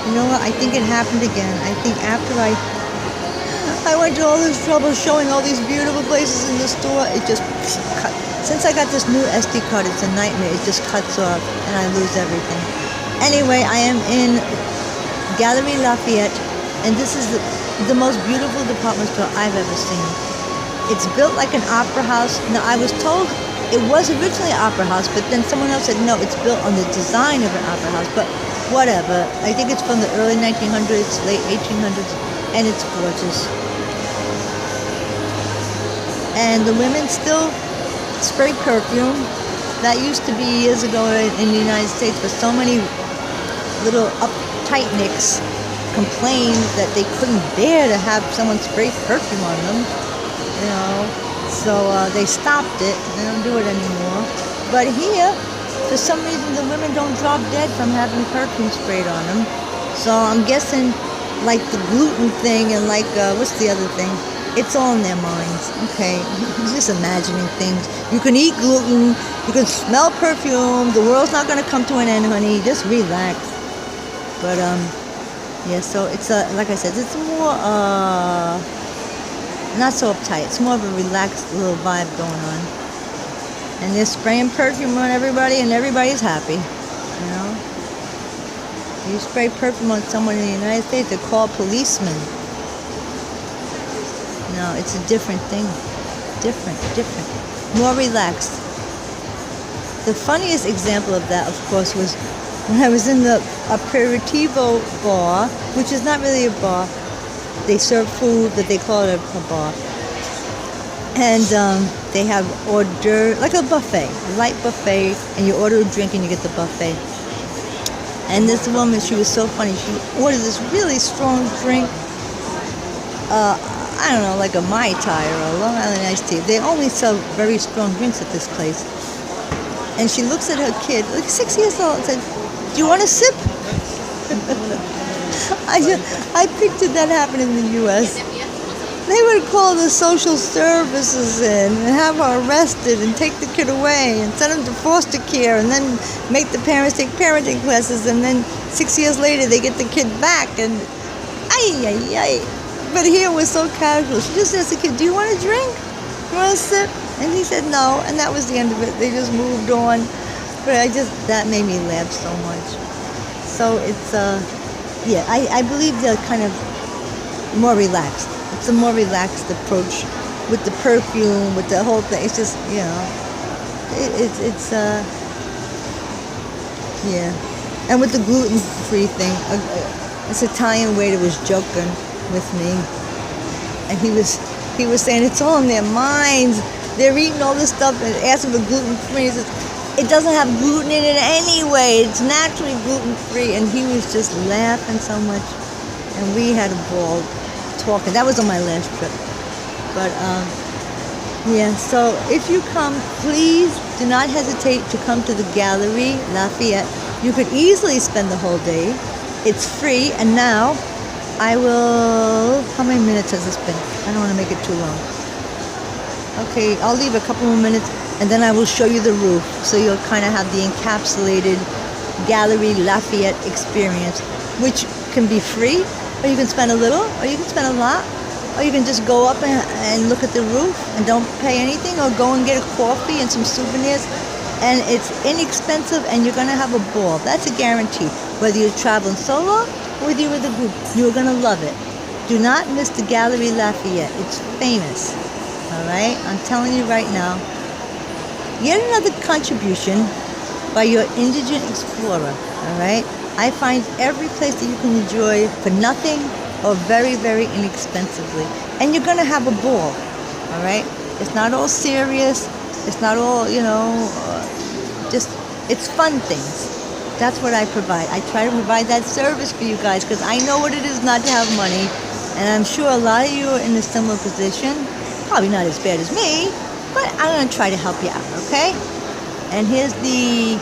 You know what? I think it happened again. I think after I went to all this trouble showing all these beautiful places in the store, it just cut. Since I got this new SD card, it's a nightmare. It just cuts off and I lose everything. Anyway, I am in Gallerie Lafayette, and this is the most beautiful department store I've ever seen. It's built like an opera house. Now, I was told it was originally an opera house, but then someone else said, no, it's built on the design of an opera house, but whatever. I think it's from the early 1900s, late 1800s, and it's gorgeous. And the women still spray perfume. That used to be years ago in the United States, but so many little uptight nicks complained that they couldn't bear to have someone spray perfume on them, you know. So they stopped it. They don't do it anymore. But here, for some reason, the women don't drop dead from having perfume sprayed on them. So I'm guessing, like the gluten thing and like what's the other thing? It's all in their minds. Okay, just imagining things. You can eat gluten. You can smell perfume. The world's not gonna come to an end, honey. Just relax. But yeah. So it's like I said, it's more not so uptight. It's more of a relaxed little vibe going on. And they're spraying perfume on everybody, and everybody's happy. You know, you spray perfume on someone in the United States, they're called policemen. No, it's a different thing. Different. More relaxed. The funniest example of that, of course, was when I was in the aperitivo bar, which is not really a bar. They serve food, but they call it a bar. And they have like a buffet, a light buffet, and you order a drink and you get the buffet. And this woman, she was so funny. She ordered this really strong drink. I don't know, like a Mai Tai or a Long Island iced tea. They only sell very strong drinks at this place. And she looks at her kid, like 6 years old, and said, "Do you want a sip?" I pictured that happening in the U.S. They would call the social services in and have her arrested and take the kid away and send him to foster care and then make the parents take parenting classes, and then 6 years later they get the kid back and ay. But here it was so casual. She just asked the kid, "Do you want a drink? You want a sip?" And he said no, and that was the end of it. They just moved on. But that made me laugh so much. So it's yeah, I believe they're kind of more relaxed. It's a more relaxed approach with the perfume, with the whole thing. It's just, you know, it's yeah. And with the gluten-free thing, this Italian waiter was joking with me, and he was saying it's all in their minds. They're eating all this stuff and asking for gluten-free. He says, it doesn't have gluten in it anyway. It's naturally gluten-free. And he was just laughing so much, and we had a ball talking. That was on my last trip. But yeah, so if you come, please do not hesitate to come to the Gallerie Lafayette. You could easily spend the whole day. It's free. And now I will, how many minutes has this been? I don't want to make it too long. Okay, I'll leave a couple more minutes, and then I will show you the roof, so you'll kind of have the encapsulated Gallerie Lafayette experience, which can be free, or you can spend a little, or you can spend a lot, or you can just go up and look at the roof and don't pay anything, or go and get a coffee and some souvenirs, and it's inexpensive, and you're going to have a ball. That's a guarantee. Whether you're traveling solo, or whether you're with a group, you're going to love it. Do not miss the Gallerie Lafayette. It's famous. All right? I'm telling you right now. Yet another contribution by your indigent explorer. All right? I find every place that you can enjoy for nothing or very, very inexpensively. And you're going to have a ball. All right? It's not all serious. It's not all, you know, just, it's fun things. That's what I provide. I try to provide that service for you guys, because I know what it is not to have money. And I'm sure a lot of you are in a similar position. Probably not as bad as me, but I'm going to try to help you out, okay? And here's the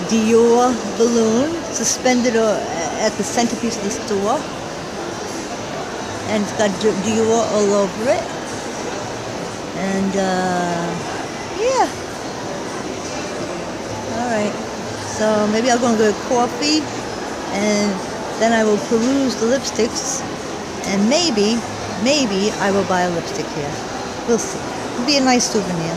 Dior balloon suspended at the centerpiece of the store. And it's got Dior all over it. And, yeah. All right. So maybe I'll go and get a coffee and then I will peruse the lipsticks, and maybe I will buy a lipstick here. We'll see. It'll be a nice souvenir.